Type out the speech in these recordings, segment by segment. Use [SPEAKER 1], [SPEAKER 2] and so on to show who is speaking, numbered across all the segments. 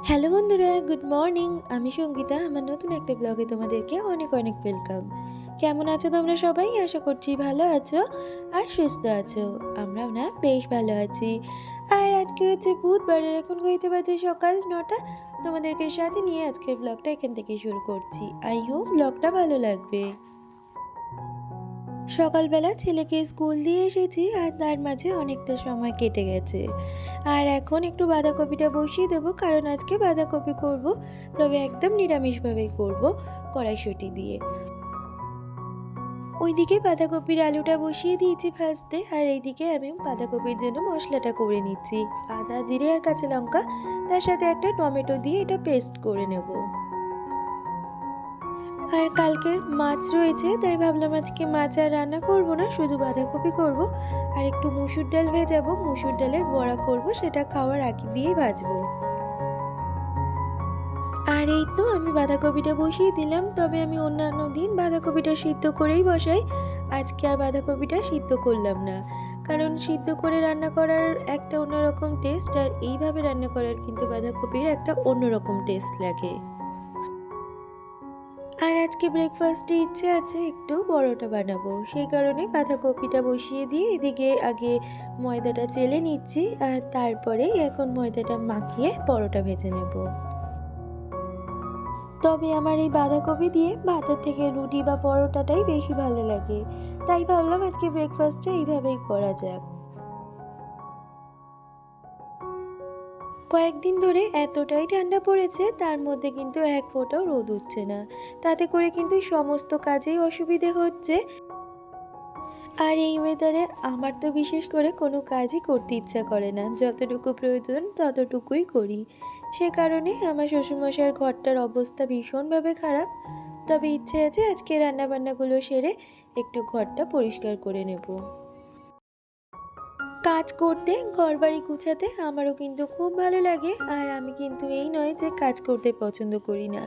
[SPEAKER 1] Hello বন্ধুরা, good morning. আমি সঙ্গীতা। আমার নতুন একটা ব্লগে তোমাদেরকে অনেক অনেক ওয়েলকাম। কেমন আছো তোমরা সবাই? আশা করছি ভালো আছো আর সুস্থ আছো। আমরাও না বেশ ভালো আছি। আর আজকে হচ্ছে বুধবার, আর এখন ঘড়িতে বাজে সকাল 9টা। তোমাদেরকে সাথে নিয়ে আজকের ব্লগটা এখান থেকে শুরু করছি। আই হোপ ব্লগটা ভালো লাগবে। সকালবেলা ছেলেকে স্কুল দিয়ে এসেছি আর তার মাঝে অনেকটা সময় কেটে গেছে। আর এখন একটু বাঁধাকপিটা বসিয়ে দেবো, কারণ আজকে বাঁধাকপি করব, তবে একদম নিরামিষভাবেই করব, কড়াইশুঁটি দিয়ে। ওইদিকে বাঁধাকপির আলুটা বসিয়ে দিয়েছি ভাজতে, আর এইদিকে আমি বাঁধাকপির জন্য মশলাটা করে নিচ্ছি। আদা, জিরে আর কাঁচা লঙ্কা, তার সাথে একটা টমেটো দিয়ে এটা পেস্ট করে নেব। আর কালকের মাছ রয়েছে, তাই ভাবলাম আজকে মাছ আর রান্না করব না, শুধু বাঁধাকপি করব। আর একটু মুসুর ডাল ভেজাবো, মুসুর ডালের বড়া করব, সেটা খাওয়ার আগে দিয়েই ভাজবো। আর এই তো আমি বাঁধাকপিটা বসিয়ে দিলাম, তবে আমি অন্যান্য দিন বাঁধাকপিটা সিদ্ধ করেই বসাই। আজকে আর বাঁধাকপিটা সিদ্ধ করলাম না, কারণ সিদ্ধ করে রান্না করার একটা অন্যরকম টেস্ট, আর এইভাবে রান্না করার কিন্তু বাঁধাকপির একটা অন্যরকম টেস্ট লাগে। আর আজকে ব্রেকফাস্টে ইচ্ছে আছে একটু পরোটা বানাবো, সেই কারণে বাঁধাকপিটা বসিয়ে দিয়ে এদিকে আগে ময়দাটা চেলে নিচ্ছি, আর তারপরে এখন ময়দাটা মাখিয়ে পরোটা ভেজে নেব। তবে আমার এই বাঁধাকপি দিয়ে ভাতের থেকে রুটি বা পরোটাটাই বেশি ভালো লাগে, তাই ভাবলাম আজকে ব্রেকফাস্টে এইভাবেই করা যাক। কয়েকদিন ধরে এতটাই ঠান্ডা পড়েছে, তার মধ্যে কিন্তু এক ফোঁটাও রোদ উঠছে না। তাতে করে কিন্তু সমস্ত কাজেই অসুবিধে হচ্ছে। আর এই ওয়েদারে আমার তো বিশেষ করে কোনো কাজই করতে ইচ্ছা করে না, যতটুকু প্রয়োজন ততটুকুই করি। সে কারণে আমার শ্বশুরমশাইয়ের ঘরটার অবস্থা ভীষণভাবে খারাপ। তবে ইচ্ছে আছে আজকে রান্নাবান্নাগুলো সেরে একটু ঘরটা পরিষ্কার করে নেব। কাজ করতে, ঘরবাড়ি গুছাতে আমারও কিন্তু খুব ভালো লাগে। আর আমি কিন্তু এই নয় যে কাজ করতে পছন্দ করি না,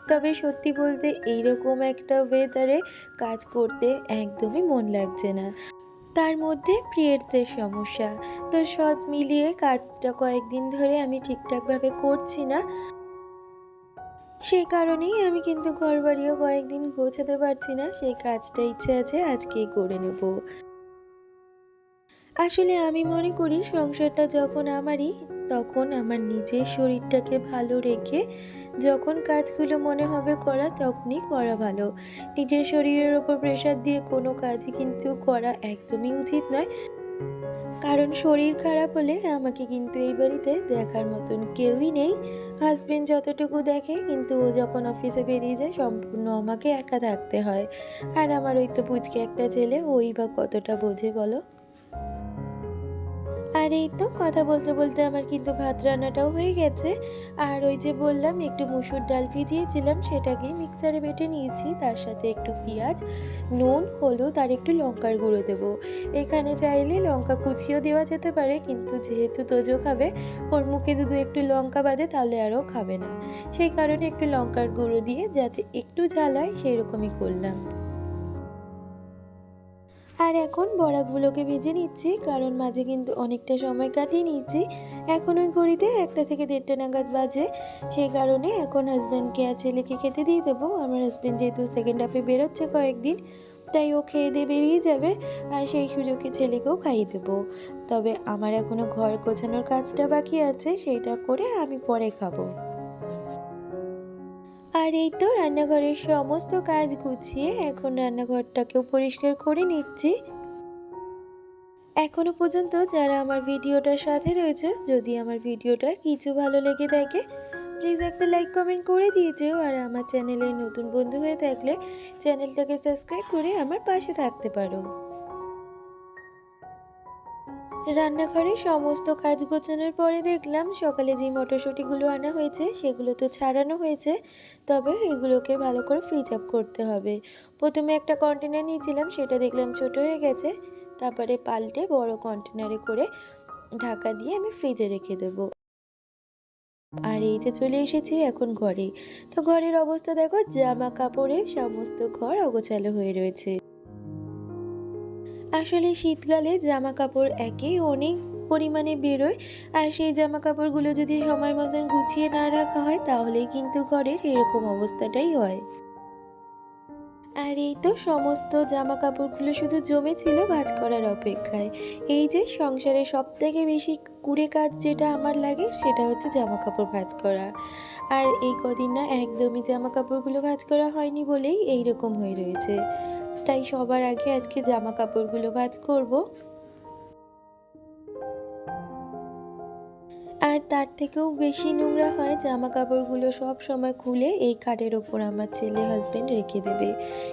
[SPEAKER 1] তবে সত্যি বলতে এইরকম একটা ওয়েদারে কাজ করতে একদমই মন লাগছে না। তার মধ্যে পিরিয়ডসের সমস্যা, তো সব মিলিয়ে কাজটা কয়েকদিন ধরে আমি ঠিকঠাকভাবে করছি না। সেই কারণেই আমি কিন্তু ঘরবাড়িও কয়েকদিন গোছাতে পারছি না। সেই কাজটা ইচ্ছে আছে আজকেই করে নেব। আসলে আমি মনে করি সংসারটা যখন আমারই, তখন আমার নিজের শরীরটাকে ভালো রেখে যখন কাজগুলো মনে হবে করা তখনই করা ভালো। নিজের শরীরের ওপর প্রেশার দিয়ে কোনো কাজই কিন্তু করা একদমই উচিত নয়, কারণ শরীর খারাপ হলে আমাকে কিন্তু এই বাড়িতে দেখার মতন কেউই নেই। হাজবেন্ড যতটুকু দেখে, কিন্তু ও যখন অফিসে বেরিয়ে যায় সম্পূর্ণ আমাকে একা থাকতে হয়। আর আমার ওই তো পুচকে একটা ছেলে, ওই বা কতটা বোঝে বলো। আর এই তো কথা বলতে বলতে আমার কিন্তু ভাত রান্নাটাও হয়ে গেছে। আর ওই যে বললাম একটু মুসুর ডাল ভিজিয়েছিলাম, সেটাকেই মিক্সারে বেটে নিয়েছি। তার সাথে একটু পেঁয়াজ, নুন, হলুদ আর একটু লঙ্কার গুঁড়ো দেবো। এখানে চাইলে লঙ্কা কুচিও দেওয়া যেতে পারে, কিন্তু যেহেতু তোজো খাবে, ওর মুখে যদি একটু লঙ্কা বাদে তাহলে আরও খাবে না। সেই কারণে একটু লঙ্কার গুঁড়ো দিয়ে যাতে একটু ঝাল হয় সেই রকমই করলাম। আর এখন বড়াগুলোকে ভেজে নিচ্ছি, কারণ মাঝে কিন্তু অনেকটা সময় কাটিয়ে নিয়েছি। এখন ওই ঘড়িতে 1টা থেকে 1:30 নাগাদ বাজে। সেই কারণে এখন হাজব্যান্ডকে আর ছেলেকে খেতে দিয়ে দেবো। আমার হাজব্যান্ড যেহেতু সেকেন্ড হাফে বেরোচ্ছে কয়েকদিন, তাই ও খেয়ে দিয়ে বেরিয়ে যাবে, আর সেই সুযোগে ছেলেকেও খাইয়ে দেবো। তবে আমার এখনও ঘর গোছানোর কাজটা বাকি আছে, সেইটা করে আমি পরে খাবো। আর এই তো রান্নাঘরের সমস্ত কাজ গুছিয়ে এখন রান্নাঘরটাকেও পরিষ্কার করে নিচ্ছি। এখনো পর্যন্ত যারা আমার ভিডিওটার সাথে রয়েছে, যদি আমার ভিডিওটার কিছু ভালো লেগে থাকে প্লিজ একটা লাইক কমেন্ট করে দিয়ে যেও। আর আমার চ্যানেলে নতুন বন্ধু হয়ে থাকলে চ্যানেলটাকে সাবস্ক্রাইব করে আমার পাশে থাকতে পারো। রান্নাঘরে সমস্ত কাজ গোছানোর পরে দেখলাম সকালে যে মটরশুঁটিগুলো আনা হয়েছে সেগুলো তো ছাড়ানো হয়েছে, তবে এগুলোকে ভালো করে ফ্রিজ আপ করতে হবে। প্রথমে একটা কন্টেনার নিয়েছিলাম, সেটা দেখলাম ছোট হয়ে গেছে, তারপরে পাল্টে বড় কন্টেনারে করে ঢাকা দিয়ে আমি ফ্রিজে রেখে দেবো। আর এই যে চলে এসেছি এখন ঘরে। তো ঘরের অবস্থা দেখো, জামা কাপড়ে সমস্ত ঘর অগোছালো হয়ে রয়েছে। আসলে শীতকালে জামা কাপড় একেই অনেক পরিমাণে বেরোয়। আর সেই জামা কাপড়গুলো যদি সময় মতন গুছিয়ে না রাখা হয় তাহলেই কিন্তু ঘরের এরকম অবস্থাটাই হয়। আর এই তো সমস্ত জামা কাপড়গুলো শুধু জমেছিল ভাঁজ করার অপেক্ষায়। এই যে সংসারে সবথেকে বেশি কুড়ে কাজ যেটা আমার লাগে সেটা হচ্ছে জামা কাপড় ভাঁজ করা। আর এই কদিন না একদমই জামা কাপড়গুলো ভাঁজ করা হয়নি বলেই এইরকম হয়ে রয়েছে। তাই সবার আগে আজকে জামা কাপড়গুলো ভাঁজ করব। আর তার থেকেও বেশি নোংরা হয় জামা কাপড়গুলো সব সময় খুলে এই খাটের ওপর আমার ছেলে হাজবেন্ড রেখে দেবে।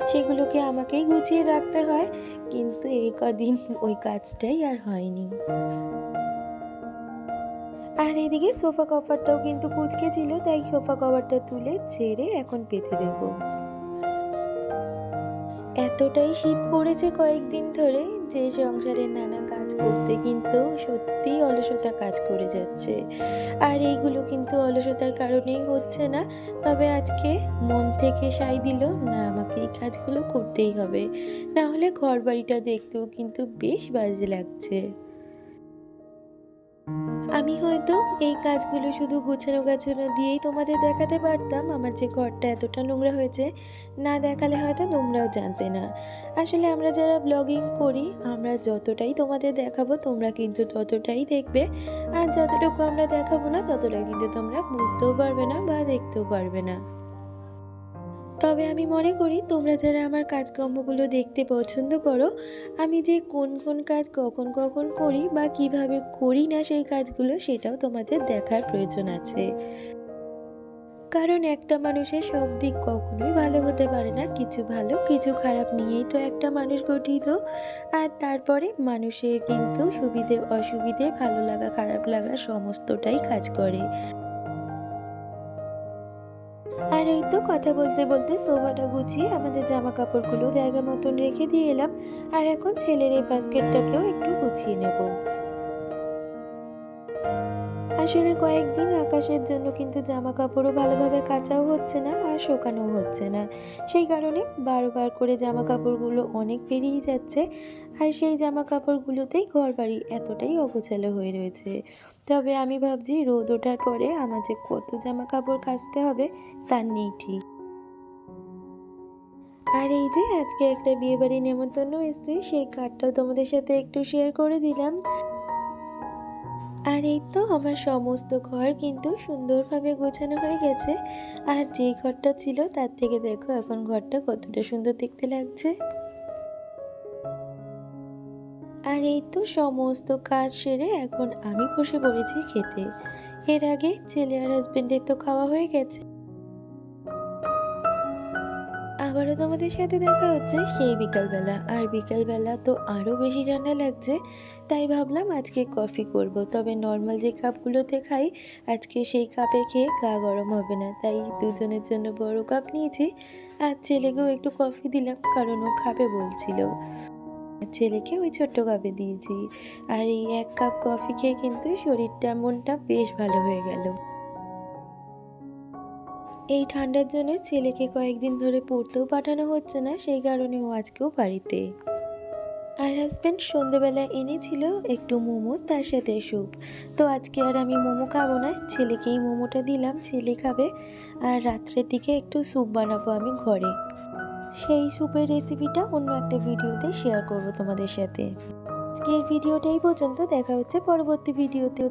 [SPEAKER 1] সেগুলোকে আমাকেই গুছিয়ে রাখতে হয়। কিন্তু এই কদিন ওই কাজটাই আর হয়নি। আর এদিকে সোফা কভারটাও কিন্তু কুঁচকে ছিল, তাই সোফা কভারটা তুলে ঝেড়ে এখন পেতে দেবো। এতটাই শীত পড়েছে কয়েকদিন ধরে যে সংসারের নানা কাজ করতে কিন্তু সত্যিই অলসতা কাজ করে যাচ্ছে। আর এইগুলো কিন্তু অলসতার কারণেই হচ্ছে না। তবে আজকে মন থেকে সায় দিল, না আমাকে এই কাজগুলো করতেই হবে। না হলে ঘরবাড়িটা দেখতেও কিন্তু বেশ বাজে লাগছে। আমি হয়তো এই কাজগুলো শুধু গুছানো গাছানো দিয়েই তোমাদের দেখাতে পারতাম আমার যে ঘরটা এতটা নোংরা হয়েছে। না দেখালে হয়তো তোমরাও জানতে না। আসলে আমরা যারা ব্লগিং করি আমরা যতটাই তোমাদের দেখাবো তোমরা কিন্তু ততটাই দেখবে। আর যতটুকু আমরা দেখাবো না ততটা কিন্তু তোমরা বুঝতেও পারবে না বা দেখতেও পারবে না। তবে আমি মনে করি তোমরা যারা আমার কাজকর্মগুলো দেখতে পছন্দ করো, আমি যে কোন কোন কাজ কখন কখন করি বা কিভাবে করি না সেই কাজগুলো সেটাও তোমাদের দেখার প্রয়োজন আছে। কারণ একটা মানুষের সব দিক কখনোই ভালো হতে পারে না, কিছু ভালো কিছু খারাপ নিয়েই তো একটা মানুষ গঠিত। আর তারপরে মানুষের কিন্তু সুবিধে অসুবিধে ভালো লাগা খারাপ লাগা সমস্তটাই কাজ করে। আর এই তো কথা বলতে বলতে সোফাটা গুছিয়ে আমাদের জামা কাপড়গুলো জায়গা মতন রেখে দিয়ে এলাম। আর এখন ছেলের এই বাস্কেটটাকেও একটু গুছিয়ে নেব। আসলে কয়েকদিন আকাশের জন্য কিন্তু জামা কাপড়ও ভালোভাবে কাচাও হচ্ছে না আর শুকানোও হচ্ছে না। সেই কারণে বারবার করে জামা কাপড়গুলো অনেক বেরিয়ে যাচ্ছে। আর সেই জামা কাপড়গুলোতেই ঘরবাড়ি এতটাই অগোছালো হয়ে রয়েছে। তবে আমি ভাবছি রোদ ওঠার পরে আমার যে কত জামা কাপড় কাচতে হবে তার নেই ঠিক। আর এই যে আজকে একটা বিয়েবাড়ির নেমন্তন্ন এসেছে সেই কার্ডটাও তোমাদের সাথে একটু শেয়ার করে দিলাম। আর এই তো আমার সমস্ত ঘর কিন্তু সুন্দরভাবে গোছানো হয়ে গেছে। আর যে ঘরটা ছিল তার থেকে দেখো এখন ঘরটা কতটা সুন্দর দেখতে লাগছে। আর এই তো সমস্ত কাজ সেরে এখন আমি বসে পড়েছি খেতে। এর আগে ছেলে আর হাজবেন্ডের তো খাওয়া হয়ে গেছে। আবারও তোমাদের সাথে দেখা হচ্ছে সেই বিকালবেলা। আর বিকালবেলা তো আরও বেশি ঠান্ডা লাগছে, তাই ভাবলাম আজকে কফি করব। তবে নর্মাল যে কাপগুলোতে খাই আজকে সেই কাপে খেয়ে গা গরম হবে না, তাই দুজনের জন্য বড় কাপ নিয়েছি। আর ছেলেকেও একটু কফি দিলাম কারণ ও খাবে বলছিল। আর ছেলেকে ওই ছোট্ট কাপে দিয়েছি। আর এই এক কাপ কফি খেয়ে কিন্তু শরীরটা মনটা বেশ ভালো হয়ে গেল। এই ঠান্ডার জন্য ছেলেকে কয়েকদিন ধরে পড়তেও পাঠানো হচ্ছে না, সেই কারণে ও আজকেও বাড়িতে। আর হাজব্যান্ড সন্ধেবেলা এনেছিল একটু মোমো তার সাথে স্যুপ। তো আজকে আর আমি মোমো খাবো না, ছেলেকেই মোমোটা দিলাম, ছেলে খাবে। আর রাত্রের দিকে একটু স্যুপ বানাবো আমি ঘরে। সেই স্যুপের রেসিপিটা অন্য একটা ভিডিওতে শেয়ার করব তোমাদের সাথে। আজকের ভিডিওটা এই পর্যন্ত, দেখা হচ্ছে পরবর্তী ভিডিওতে।